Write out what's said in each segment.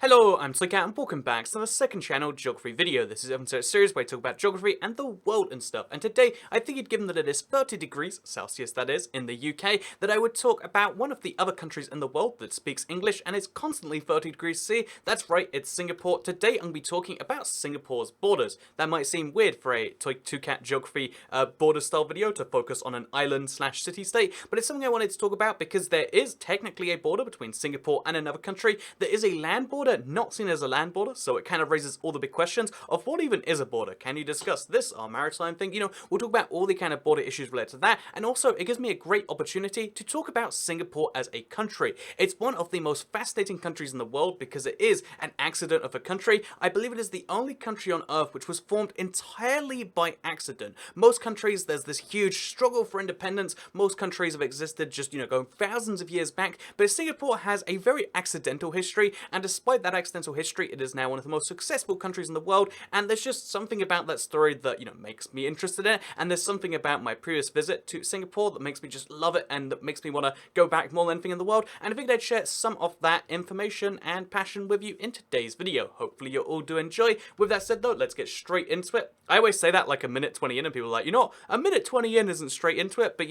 Hello, I'm Slycat and welcome back to the second channel geography video. This is a series where I talk about geography and the world and stuff. And today, I figured given that it is 30 degrees Celsius, that is, in the UK, that I would talk about one of the other countries in the world that speaks English and is constantly 30 degrees C. That's right, it's Singapore. Today, I'm going to be talking about Singapore's borders. That might seem weird for a 2cat geography border style video to focus on an island slash city state, but it's something I wanted to talk about because there is technically a border between Singapore and another country. There is a land border, not seen as a land border, so it kind of raises all the big questions of what even is a border. Can you discuss this, our maritime thing? You know, we'll talk about all the kind of border issues related to that, and also it gives me a great opportunity to talk about Singapore as a country. It's one of the most fascinating countries in the world because it is an accident of a country. I believe it is the only country on earth which was formed entirely by accident. Most countries, there's this huge struggle for independence. Most countries have existed just, going thousands of years back, but Singapore has a very accidental history, and despite that accidental history, it is now one of the most successful countries in the world, and there's just something about that story that, makes me interested in it, and there's something about my previous visit to Singapore that makes me just love it, and that makes me want to go back more than anything in the world, and I figured I'd share some of that information and passion with you in today's video. Hopefully you all do enjoy. With that said though, let's get straight into it. I always say that like a minute 20 in, and people are like, a minute 20 in isn't straight into it, but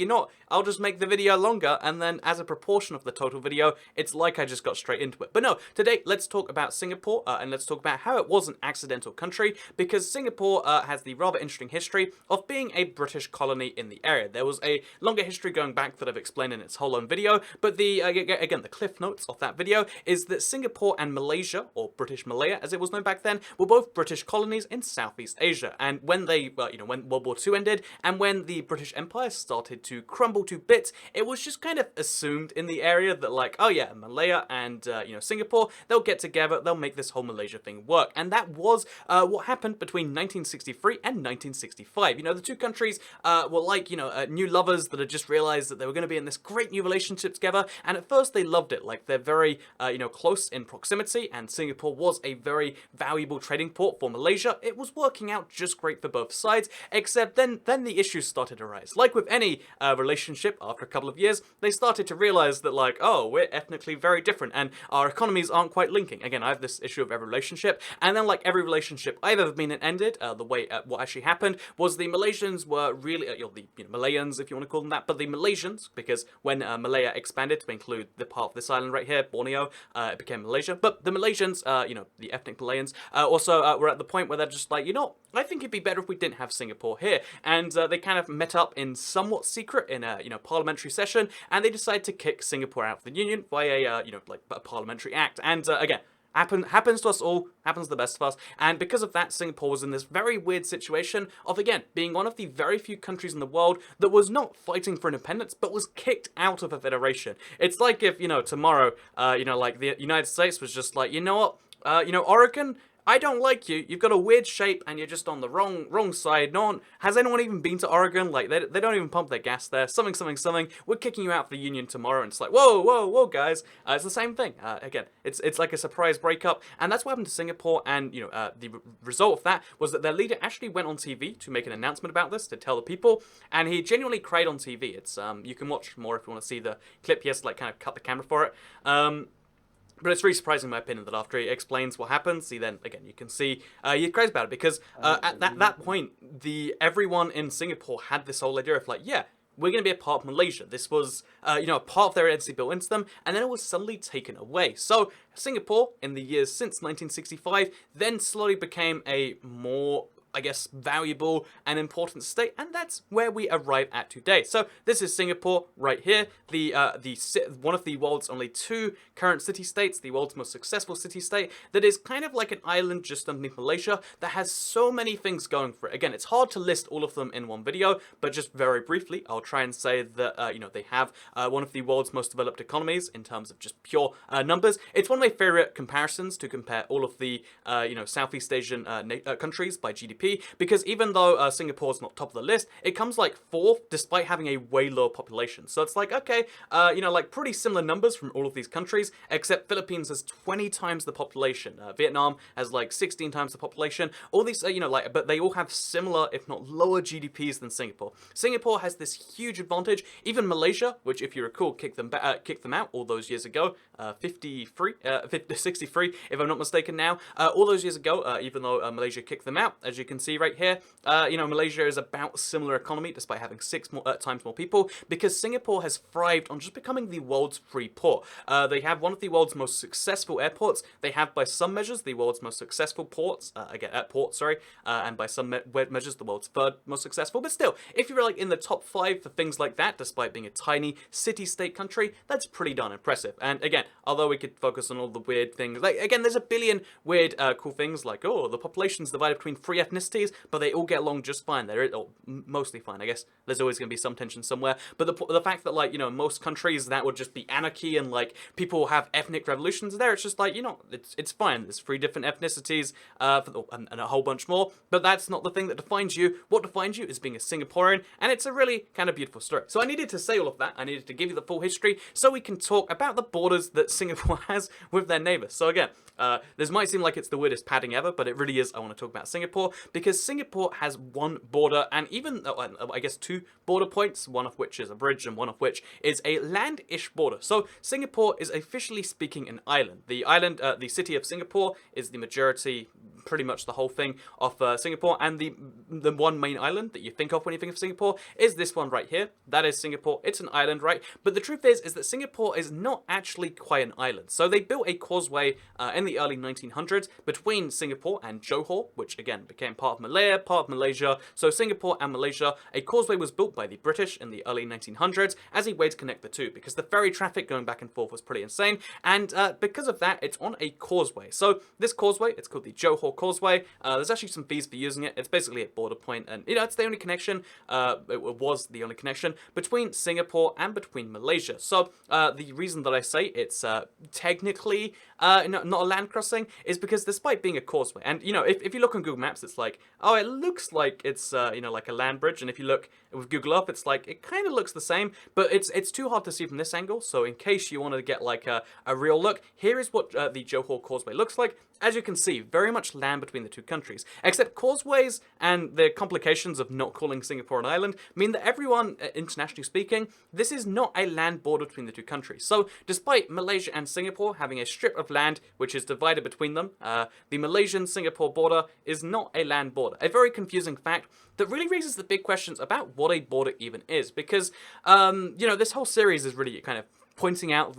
I'll just make the video longer, and then as a proportion of the total video, it's like I just got straight into it. But no, today, let's talk about Singapore, and let's talk about how it was an accidental country, because Singapore has the rather interesting history of being a British colony in the area. There was a longer history going back that I've explained in its whole own video, but again, the cliff notes of that video is that Singapore and Malaysia, or British Malaya as it was known back then, were both British colonies in Southeast Asia. And when they, when World War II ended, and when the British Empire started to crumble to bits, it was just kind of assumed in the area that like, oh yeah, Malaya and, Singapore, they'll get together, they'll make this whole Malaysia thing work. And that was what happened between 1963 and 1965. The two countries were like, new lovers that had just realized that they were going to be in this great new relationship together. And at first they loved it. Like they're very, close in proximity, and Singapore was a very valuable trading port for Malaysia. It was working out just great for both sides, except then the issues started to rise. Like with any relationship, after a couple of years, they started to realize that like, oh, we're ethnically very different, and our economies aren't quite linking. Again, I have this issue of every relationship, and then like every relationship I've ever been in ended, the way what actually happened was the Malaysians were really, the Malayans, if you want to call them that, but the Malaysians, because when Malaya expanded to include the part of this island right here, Borneo, it became Malaysia, but the Malaysians, the ethnic Malayans, also were at the point where they're just like, I think it'd be better if we didn't have Singapore here, and they kind of met up in somewhat secret in a, parliamentary session, and they decided to kick Singapore out of the Union via, like a parliamentary act, and again, happens to us all, happens to the best of us, and because of that, Singapore was in this very weird situation of, again, being one of the very few countries in the world that was not fighting for independence, but was kicked out of a federation. It's like if, tomorrow, like the United States was just like, Oregon, I don't like you. You've got a weird shape, and you're just on the wrong side. Has anyone even been to Oregon? Like they don't even pump their gas there. Something. We're kicking you out of the union tomorrow, and it's like whoa, guys. It's the same thing. Again, it's like a surprise breakup, and that's what happened to Singapore. And the result of that was that their leader actually went on TV to make an announcement about this to tell the people, and he genuinely cried on TV. It's you can watch more if you want to see the clip. He has to like kind of cut the camera for it. But it's really surprising, in my opinion, that after he explains what happens, you can see he cries about it, because at that point, everyone in Singapore had this whole idea of like, yeah, we're going to be a part of Malaysia. This was, a part of their identity built into them, and then it was suddenly taken away. So Singapore, in the years since 1965, then slowly became a more, I guess, valuable and important state, and that's where we arrive at today. So this is Singapore right here, one of the world's only two current city-states, the world's most successful city-state, that is kind of like an island just underneath Malaysia that has so many things going for it. Again, it's hard to list all of them in one video, but just very briefly, I'll try and say that, they have one of the world's most developed economies in terms of just pure numbers. It's one of my favorite comparisons to compare all of the, Southeast Asian countries by GDP. GDP, because even though Singapore's not top of the list, it comes like 4th despite having a way lower population. So it's like, okay, like pretty similar numbers from all of these countries, except Philippines has 20 times the population. Vietnam has like 16 times the population. All these, but they all have similar, if not lower GDPs than Singapore. Singapore has this huge advantage. Even Malaysia, which if you recall kicked them out all those years ago, 63, if I'm not mistaken now, all those years ago, even though Malaysia kicked them out, as you can see right here, Malaysia is about similar economy despite having 6 times more people, because Singapore has thrived on just becoming the world's free port. They have one of the world's most successful airports. They have, by some measures, the world's most successful ports. And by some measures, the world's 3rd most successful. But still, if you're like in the top 5 for things like that, despite being a tiny city-state country, that's pretty darn impressive. And again, although we could focus on all the weird things, like again, there's a billion weird, cool things like, oh, the population's divided between 3 ethnicities, but they all get along just fine. They're mostly fine. I guess there's always going to be some tension somewhere. But the fact that most countries that would just be anarchy and like people have ethnic revolutions there, it's just like, it's fine. There's 3 different ethnicities and a whole bunch more. But that's not the thing that defines you. What defines you is being a Singaporean, and it's a really kind of beautiful story. So I needed to say all of that. I needed to give you the full history so we can talk about the borders that Singapore has with their neighbors. So again, this might seem like it's the weirdest padding ever, but it really is. I want to talk about Singapore because Singapore has 1 border and even, I guess, 2 border points, one of which is a bridge and one of which is a land-ish border. So Singapore is officially speaking an island. The island, the city of Singapore is the majority, pretty much the whole thing of Singapore, and the one main island that you think of when you think of Singapore is this one right here. That is Singapore. It's an island, right? But the truth is that Singapore is not actually quite an island. So they built a causeway in the early 1900s between Singapore and Johor, which again became part of Malaya, part of Malaysia. So Singapore and Malaysia, a causeway was built by the British in the early 1900s as a way to connect the two, because the ferry traffic going back and forth was pretty insane, and because of that, it's on a causeway. So this causeway, it's called the Johor Causeway. There's actually some fees for using it. It's basically a border point, and it's the only connection. It was the only connection between Singapore and between Malaysia. So the reason that I say it's technically not a land crossing is because despite being a causeway, and if you look on Google Maps, it's like, oh, it looks like it's like a land bridge, and if you look with Google Earth, it's like it kind of looks the same, but it's too hard to see from this angle. So in case you wanted to get like a real look, here is what the Johor Causeway looks like. As you can see, very much land between the two countries, except causeways and the complications of not calling Singapore an island mean that everyone, internationally speaking, this is not a land border between the two countries. So despite Malaysia and Singapore having a strip of land which is divided between them, the Malaysian-Singapore border is not a land border. A very confusing fact that really raises the big questions about what a border even is, because, this whole series is really kind of pointing out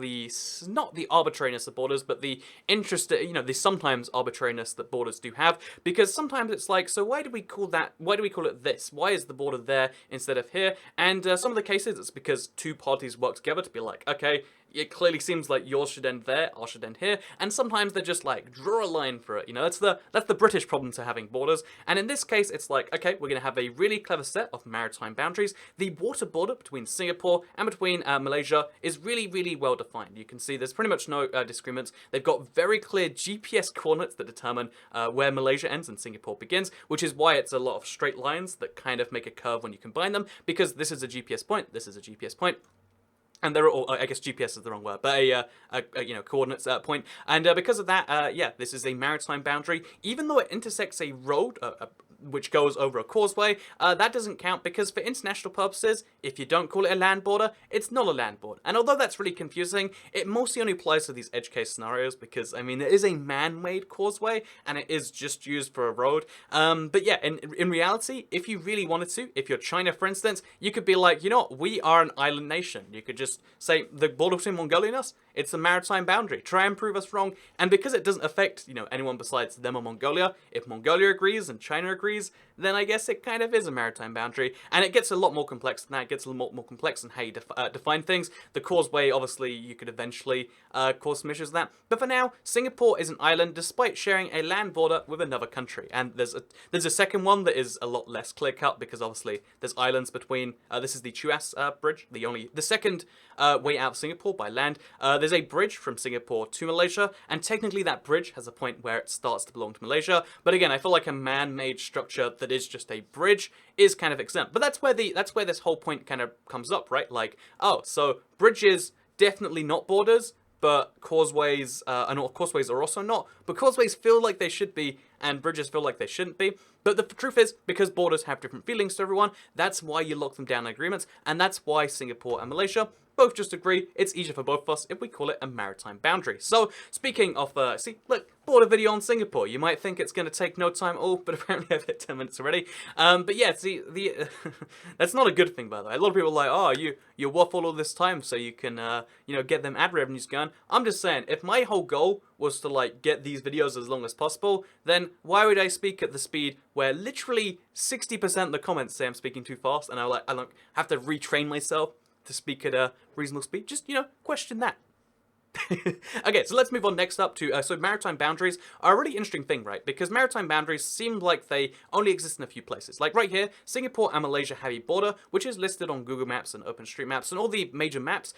not the arbitrariness of borders, but the interest, the sometimes arbitrariness that borders do have, because sometimes it's like, so why do we call it this? Why is the border there instead of here? And some of the cases, it's because 2 parties work together to be like, okay, it clearly seems like yours should end there, ours should end here, and sometimes they're just like, draw a line for it, that's the British problem to having borders, and in this case, it's like, okay, we're going to have a really clever set of maritime boundaries. The water border between Singapore and between Malaysia is really, really well defined. You can see there's pretty much no disagreements. They've got very clear GPS coordinates that determine where Malaysia ends and Singapore begins, which is why it's a lot of straight lines that kind of make a curve when you combine them, because this is a GPS point, this is a GPS point, and they're all, I guess GPS is the wrong word, but a coordinates point. And because of that, this is a maritime boundary. Even though it intersects a road, which goes over a causeway, that doesn't count, because for international purposes, if you don't call it a land border, it's not a land border. And although that's really confusing, it mostly only applies to these edge case scenarios, because, it is a man-made causeway, and it is just used for a road. But yeah, in reality, if you really wanted to, if you're China, for instance, you could be like, we are an island nation. You could just say, the border between Mongolia and us, it's a maritime boundary. Try and prove us wrong. And because it doesn't affect, anyone besides them or Mongolia, if Mongolia agrees and China agrees, then I guess it kind of is a maritime boundary. And it gets a lot more complex than that. It gets a lot more complex in how you define things. The causeway, obviously, you could eventually cause some issues with that. But for now, Singapore is an island despite sharing a land border with another country. And there's a second one that is a lot less clear-cut, because obviously there's islands between, this is the Tuas Bridge, the second way out of Singapore by land. there's a bridge from Singapore to Malaysia, and technically that bridge has a point where it starts to belong to Malaysia. But again, I feel like a man-made structure that is just a bridge is kind of exempt. But that's where this whole point kind of comes up, right? Like, oh, so bridges definitely not borders, but causeways, causeways are also not. But causeways feel like they should be, and bridges feel like they shouldn't be. But the truth is, because borders have different feelings to everyone, that's why you lock them down in agreements, and that's why Singapore and Malaysia both just agree it's easier for both of us if we call it a maritime boundary. So, speaking of, see, look, border video on Singapore. You might think it's going to take no time at all, but apparently I've hit 10 minutes already. But yeah, see, that's not a good thing, by the way. A lot of people are like, oh, you waffle all this time so you can, you know, get them ad revenues going. I'm just saying, if my whole goal was to, like, get these videos as long as possible, then why would I speak at the speed where literally 60% of the comments say I'm speaking too fast, and I have to retrain myself to speak at a reasonable speed? Just, you know, question that. Okay, so let's move on next up to, so maritime boundaries are a really interesting thing, right? Because maritime boundaries seem like they only exist in a few places. Like right here, Singapore and Malaysia have a border, which is listed on Google Maps and OpenStreetMaps and all the major maps,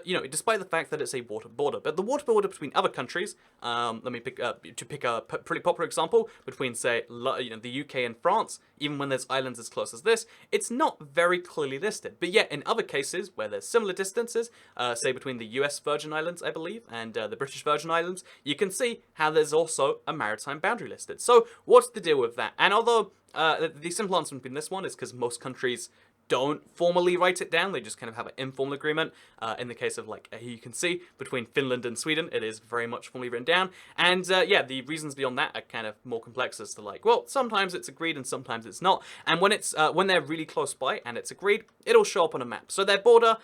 you know, despite the fact that it's a water border. But the water border between other countries, let me pick a pretty popular example, between, say, you know, the UK and France, even when there's islands as close as this, it's not very clearly listed. But yet, in other cases where there's similar distances, say between the US Virgin Islands, I believe, and the British Virgin Islands, you can see how there's also a maritime boundary listed. So what's the deal with that? And although the simple answer in this one is because most countries don't formally write it down, they just kind of have an informal agreement. In the case of, like, here you can see, between Finland and Sweden, it is very much formally written down. And yeah, the reasons beyond that are kind of more complex as to, like, well, sometimes it's agreed and sometimes it's not. And when it's when they're really close by and it's agreed, it'll show up on a map. So their border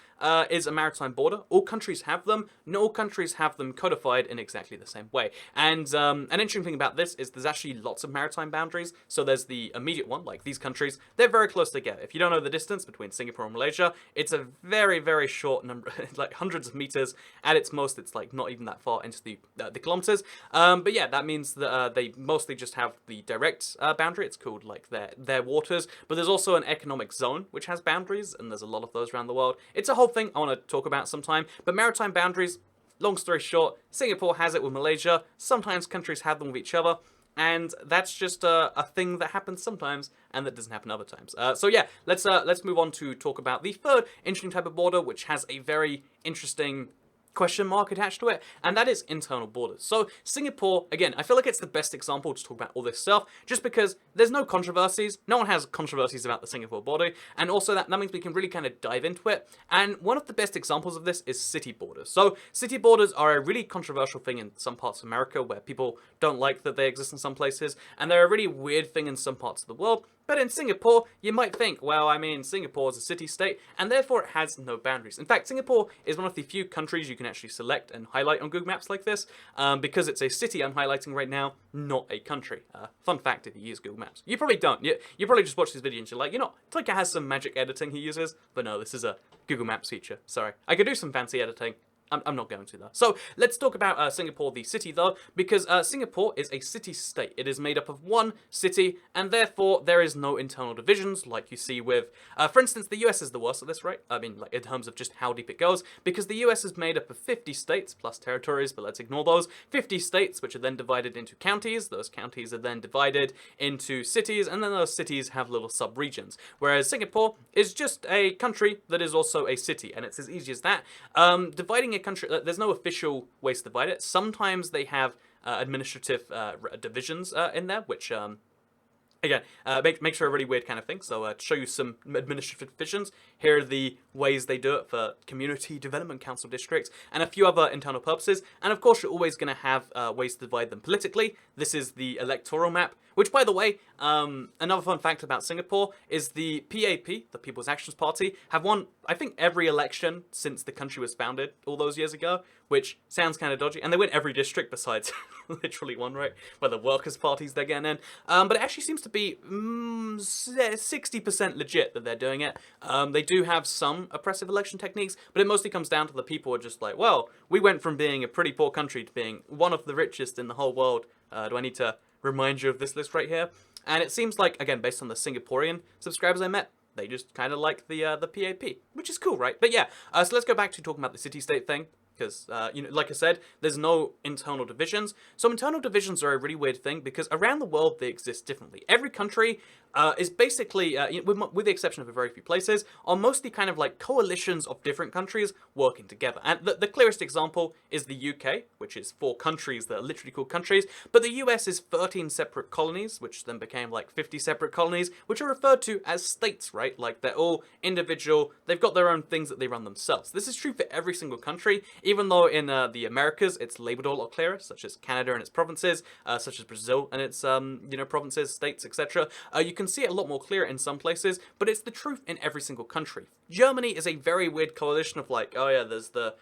is a maritime border. All countries have them. Not all countries have them codified in exactly the same way. And an interesting thing about this is there's actually lots of maritime boundaries. So there's the immediate one, like these countries, they're very close together. If you don't know the distance between Singapore and Malaysia, it's a very, very short number, like hundreds of meters. At its most, it's like not even that far into the kilometers. But yeah, that means that they mostly just have the direct boundary. It's called, like, their waters. But there's also an economic zone which has boundaries, and there's a lot of those around the world. It's a whole thing I want to talk about sometime. But maritime boundaries, long story short, Singapore has it with Malaysia. Sometimes countries have them with each other. And that's just a thing that happens sometimes, and that doesn't happen other times. So yeah, let's move on to talk about the third interesting type of border, which has a very interesting question mark attached to it, and that is internal borders. So Singapore, again, I feel like it's the best example to talk about all this stuff, just because there's no controversies. No one has controversies about the Singapore border, and also that means we can really kind of dive into it. And one of the best examples of this is city borders. So city borders are a really controversial thing in some parts of America, where people don't like that they exist in some places, and they're a really weird thing in some parts of the world. But in Singapore, you might think, well, I mean, Singapore is a city-state, and therefore it has no boundaries. In fact, Singapore is one of the few countries you can actually select and highlight on Google Maps like this, because it's a city I'm highlighting right now, not a country. Fun fact if you use Google Maps. You probably don't. You probably just watch this video and you're like, you know, Taika has some magic editing he uses, but no, this is a Google Maps feature. Sorry. I could do some fancy editing. I'm not going to, though. So let's talk about Singapore, the city, though, because Singapore is a city-state. It is made up of one city, and therefore there is no internal divisions like you see with, for instance, the US is the worst of this, right? I mean, like, in terms of just how deep it goes, because the US is made up of 50 states plus territories, but let's ignore those. 50 states, which are then divided into counties. Those counties are then divided into cities, and then those cities have little sub-regions. Whereas Singapore is just a country that is also a city, and it's as easy as that. Dividing a country, there's no official ways to divide it. Sometimes they have administrative divisions in there, which again, makes for a really weird kind of thing. So to show you some administrative divisions, here are the ways they do it for community development council districts and a few other internal purposes. And of course, you're always going to have ways to divide them politically. This is the electoral map, which, by the way, another fun fact about Singapore is the PAP, the People's Actions Party, have won, I think, every election since the country was founded all those years ago, which sounds kind of dodgy. And they win every district besides literally one, right? Where the Workers' Parties they're getting in. But it actually seems to be 60% legit that they're doing it. They do have some oppressive election techniques, but it mostly comes down to the people are just like, well, we went from being a pretty poor country to being one of the richest in the whole world. Do I need to remind you of this list right here? And it seems like, again, based on the Singaporean subscribers I met, they just kind of like the PAP, which is cool, right? But yeah, so let's go back to talking about the city-state thing. because, like I said, there's no internal divisions. So internal divisions are a really weird thing because around the world they exist differently. Every country is basically, with the exception of a very few places, are mostly kind of like coalitions of different countries working together. And the clearest example is the UK, which is 4 countries that are literally called countries, but the US is 13 separate colonies, which then became like 50 separate colonies, which are referred to as states, right? Like they're all individual, they've got their own things that they run themselves. This is true for every single country, even though in the Americas it's labeled a lot clearer, such as Canada and its provinces, such as Brazil and its provinces, states, etc. You can see it a lot more clear in some places, but it's the truth in every single country. Germany is a very weird coalition of like, oh yeah, there's the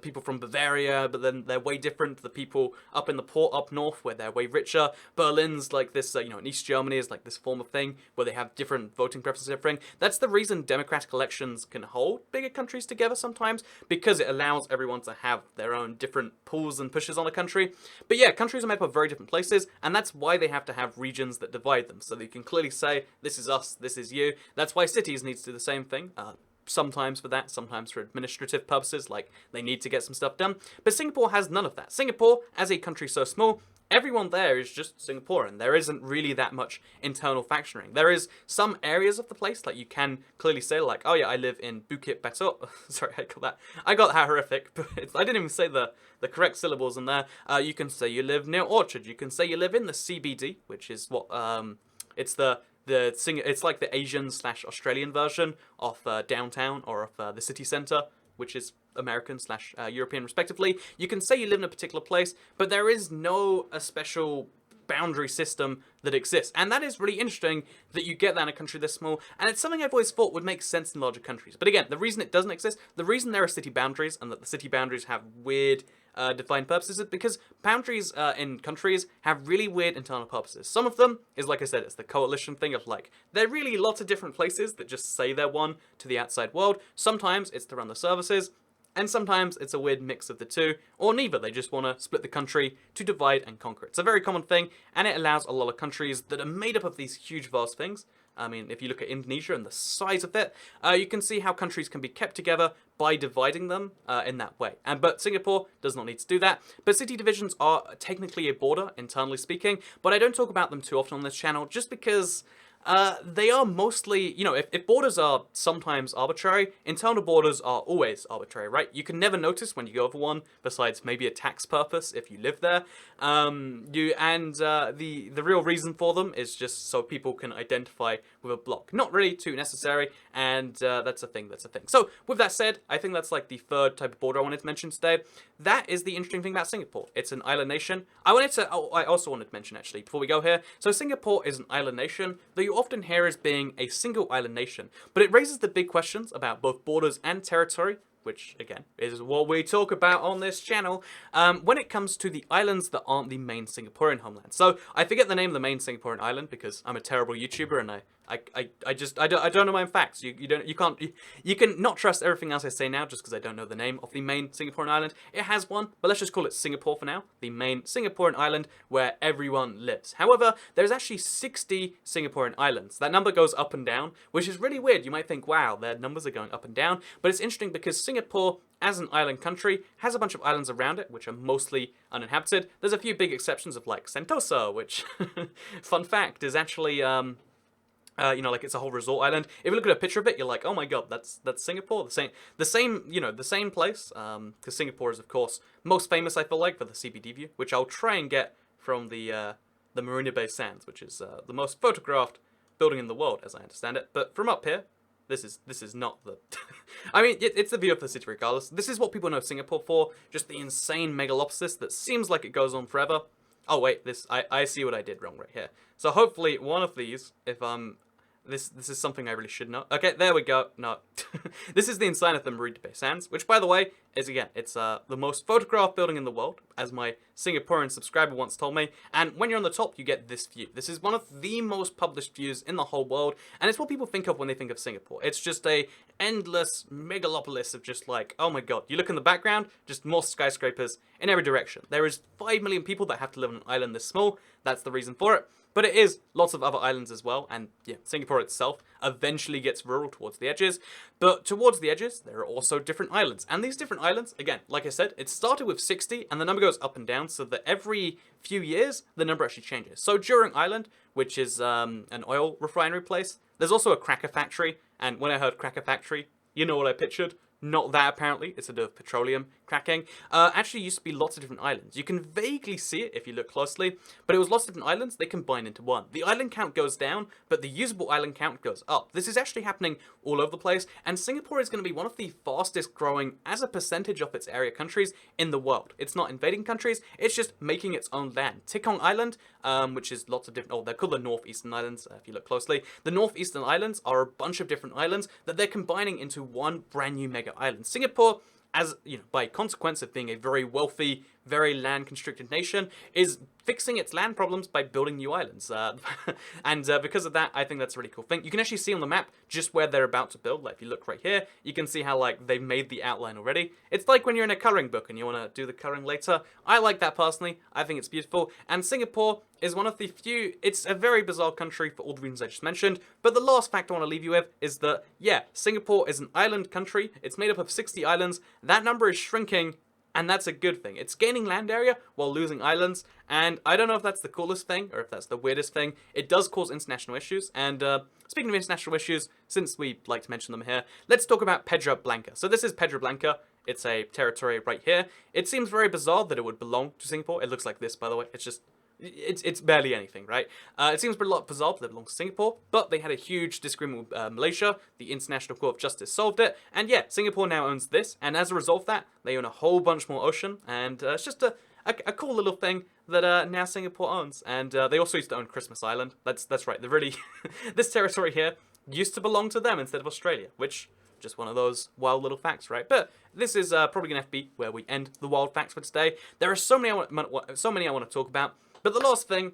people from Bavaria, but then they're way different to the people up in the port up north where they're way richer. Berlin's like this, in East Germany is like this form of thing where they have different voting preferences and everything. That's the reason democratic elections can hold bigger countries together sometimes, because it allows everyone to have their own different pulls and pushes on a country. But yeah, countries are made up of very different places, and that's why they have to have regions that divide them, so that you can clearly say, this is us, this is you. That's why cities need to do the same thing. Sometimes for that, sometimes for administrative purposes, like they need to get some stuff done. But Singapore has none of that. Singapore, as a country so small, everyone there is just Singaporean. There isn't really that much internal factioning. There is some areas of the place, like you can clearly say, like, oh yeah, I live in Bukit Batok. Sorry, I got that horrific, but I didn't even say the correct syllables in there. You can say you live near Orchard. You can say you live in the CBD, which is what, it's it's like the Asian/Australian version of downtown or of the city centre, which is American/European respectively. You can say you live in a particular place, but there is no special boundary system that exists. And that is really interesting that you get that in a country this small, and it's something I've always thought would make sense in larger countries. But again, the reason it doesn't exist, the reason there are city boundaries and that the city boundaries have weird defined purposes is because boundaries in countries have really weird internal purposes. Some of them is, like I said, it's the coalition thing of like, they're really lots of different places that just say they're one to the outside world. Sometimes it's to run the services, and sometimes it's a weird mix of the two, or neither. They just want to split the country to divide and conquer. It's a very common thing, and it allows a lot of countries that are made up of these huge, vast things. I mean, if you look at Indonesia and the size of it, you can see how countries can be kept together by dividing them in that way. But Singapore does not need to do that. But city divisions are technically a border, internally speaking, but I don't talk about them too often on this channel, just because they are mostly, if borders are sometimes arbitrary, internal borders are always arbitrary, right? You can never notice when you go over one, besides maybe a tax purpose if you live there. The real reason for them is just so people can identify with a block. Not really too necessary, and that's a thing. So with that said, I think that's like the third type of border I wanted to mention today. That is the interesting thing about Singapore. It's an island nation. I also wanted to mention, actually, before we go here, so Singapore is an island nation that you often hear as being a single island nation, but it raises the big questions about both borders and territory, which, again, is what we talk about on this channel, when it comes to the islands that aren't the main Singaporean homeland. So, I forget the name of the main Singaporean island because I'm a terrible YouTuber and I don't know my own facts. You can not trust everything else I say now just because I don't know the name of the main Singaporean island. It has one, but let's just call it Singapore for now. The main Singaporean island where everyone lives. However, there's actually 60 Singaporean islands. That number goes up and down, which is really weird. You might think, wow, their numbers are going up and down, but it's interesting because Singapore, as an island country, has a bunch of islands around it, which are mostly uninhabited. There's a few big exceptions of like Sentosa, which, fun fact, is actually, like it's a whole resort island. If you look at a picture of it, you're like, oh my god, that's Singapore. The same place. Because Singapore is, of course, most famous, I feel like, for the CBD view, which I'll try and get from the Marina Bay Sands, which is the most photographed building in the world, as I understand it. But from up here, this is not the... I mean, it's the view of the city regardless. This is what people know Singapore for, just the insane megalopolis that seems like it goes on forever. Oh wait, I see what I did wrong right here. So hopefully one of these, if this is something I really should know. Okay, there we go. No. This is the inside of the Marina Bay Sands, which, by the way, is, again, it's the most photographed building in the world, as my Singaporean subscriber once told me. And when you're on the top, you get this view. This is one of the most published views in the whole world, and it's what people think of when they think of Singapore. It's just a endless megalopolis of just like, oh my god. You look in the background, just more skyscrapers in every direction. There is 5 million people that have to live on an island this small. That's the reason for it. but it is lots of other islands as well, and yeah, Singapore itself eventually gets rural towards the edges, but towards the edges, there are also different islands, and these different islands, again, like I said, it started with 60, and the number goes up and down, so that every few years, the number actually changes. So Jurong Island, which is an oil refinery place, there's also a cracker factory, and when I heard cracker factory, you know what I pictured? Not that, apparently. It's a bit of petroleum cracking. Actually used to be lots of different islands. You can vaguely see it if you look closely, but it was lots of different islands. They combine into one. The island count goes down, but the usable island count goes up. This is actually happening all over the place, and Singapore is going to be one of the fastest growing as a percentage of its area countries in the world. It's not invading countries, it's just making its own land. Tikong Island, which is lots of different, they're called the Northeastern Islands, if you look closely. The Northeastern Islands are a bunch of different islands that they're combining into one brand new mega island. Singapore, as you know, by consequence of being a very wealthy, very land-constricted nation, is fixing its land problems by building new islands. And because of that, I think that's a really cool thing. You can actually see on the map just where they're about to build. Like, if you look right here, you can see how, like, they've made the outline already. It's like when you're in a coloring book and you want to do the coloring later. I like that personally. I think it's beautiful. And Singapore is one of the few... It's a very bizarre country for all the reasons I just mentioned. But the last fact I want to leave you with is that, yeah, Singapore is an island country. It's made up of 60 islands. That number is shrinking, and that's a good thing. It's gaining land area while losing islands, and I don't know if that's the coolest thing or if that's the weirdest thing. It does cause international issues, and speaking of international issues, since we like to mention them here, let's talk about Pedra Blanca. So this is Pedra Blanca. It's a territory right here. It seems very bizarre that it would belong to Singapore. It looks like this, by the way. It's just... It's barely anything, right? It seems a lot bizarre that it belongs to Singapore, but they had a huge disagreement with Malaysia. The International Court of Justice solved it, and yeah, Singapore now owns this, and as a result of that, they own a whole bunch more ocean, and it's just a cool little thing that now Singapore owns. And they also used to own Christmas Island. That's right. They're really this territory here used to belong to them instead of Australia, which just one of those wild little facts, right? But this is probably gonna have to be where we end the wild facts for today. There are so many I want to talk about. But the last thing,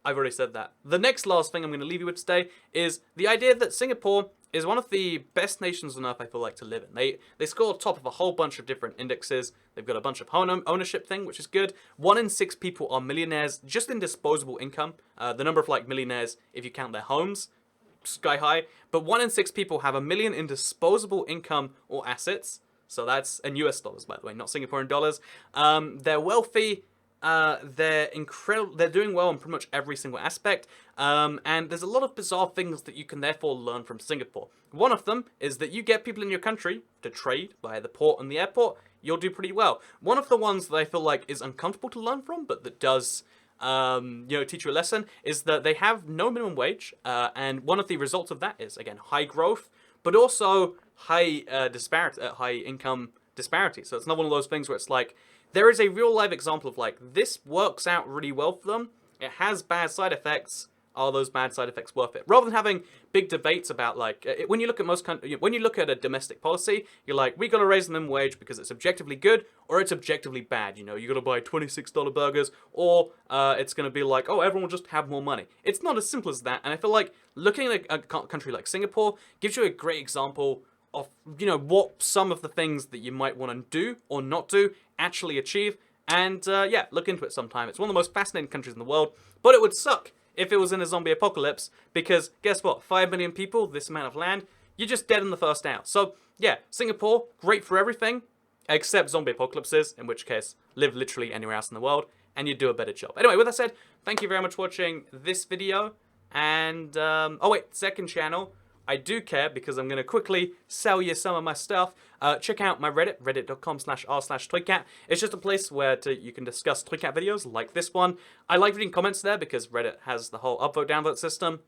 I've already said that. The next last thing I'm going to leave you with today is the idea that Singapore is one of the best nations on earth I feel like to live in. They score top of a whole bunch of different indexes. They've got a bunch of home ownership thing, which is good. 1 in 6 people are millionaires just in disposable income. The number of like millionaires, if you count their homes, sky high. But 1 in 6 people have $1 million in disposable income or assets. So that's in US dollars, by the way, not Singaporean dollars. They're wealthy. They're incredible. They're doing well in pretty much every single aspect, and there's a lot of bizarre things that you can therefore learn from Singapore. One of them is that you get people in your country to trade via the port and the airport, you'll do pretty well. One of the ones that I feel like is uncomfortable to learn from, but that does, teach you a lesson, is that they have no minimum wage, and one of the results of that is, again, high growth, but also high income disparity. So it's not one of those things where it's like, there is a real-life example of, like, this works out really well for them. It has bad side effects. Are those bad side effects worth it? Rather than having big debates about, like, when you look at when you look at a domestic policy, you're like, we got to raise the minimum wage because it's objectively good or it's objectively bad. You know, you got to buy $26 burgers, or it's going to be like, oh, everyone will just have more money. It's not as simple as that. And I feel like looking at a country like Singapore gives you a great example of, you know, what some of the things that you might want to do or not do actually achieve. And yeah, look into it sometime. It's one of the most fascinating countries in the world, but it would suck if it was in a zombie apocalypse, because guess what? 5 million people, this amount of land, you're just dead in the first hour. So yeah, Singapore, great for everything, except zombie apocalypses, in which case, live literally anywhere else in the world, and you do a better job. Anyway, with that said, thank you very much for watching this video, and, oh wait, second channel, I do care because I'm going to quickly sell you some of my stuff. Check out my Reddit, reddit.com/r/toycat. It's just a place where you can discuss Toycat videos like this one. I like reading comments there because Reddit has the whole upvote downvote system.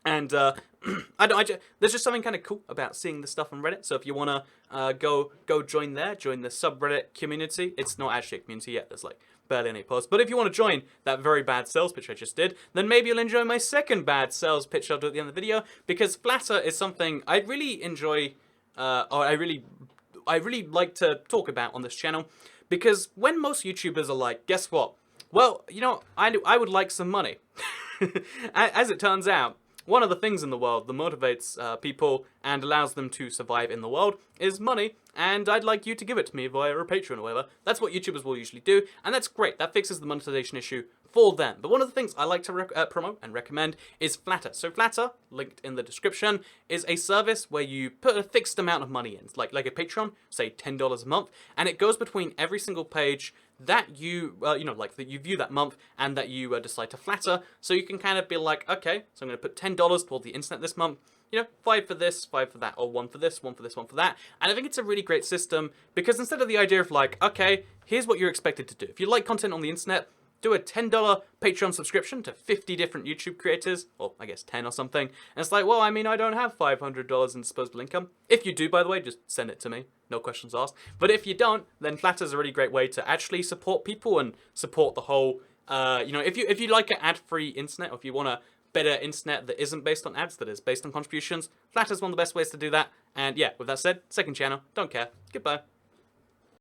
And there's just something kind of cool about seeing the stuff on Reddit. So if you want to go join there, join the subreddit community. It's not actually a community yet. There's like barely any posts. But if you want to join that very bad sales pitch I just did, then maybe you'll enjoy my second bad sales pitch I'll do at the end of the video, because Flatter is something I really enjoy, or I really like to talk about on this channel, because when most YouTubers are like, guess what? Well, you know, I would like some money. As it turns out, one of the things in the world that motivates people and allows them to survive in the world is money, and I'd like you to give it to me via a Patreon or whatever. That's what YouTubers will usually do, and that's great. That fixes the monetization issue for them. But one of the things I like to promote and recommend is Flattr. So Flattr, linked in the description, is a service where you put a fixed amount of money in, like a Patreon, say $10 a month, and it goes between every single page that you, that you view that month and that you decide to flatter. So you can kind of be like, okay, so I'm going to put $10 toward the internet this month. 5 for this, 5 for that, or 1 for this, 1 for this, 1 for that. And I think it's a really great system because instead of the idea of like, okay, here's what you're expected to do. If you like content on the internet, do a $10 Patreon subscription to 50 different YouTube creators, or I guess 10 or something. And it's like, well, I mean, I don't have $500 in disposable income. If you do, by the way, just send it to me. No questions asked. But if you don't, then Flattr is a really great way to actually support people and support the whole, if you like an ad-free internet, or if you want a better internet that isn't based on ads, that is based on contributions, Flattr is one of the best ways to do that. And yeah, with that said, second channel, don't care. Goodbye.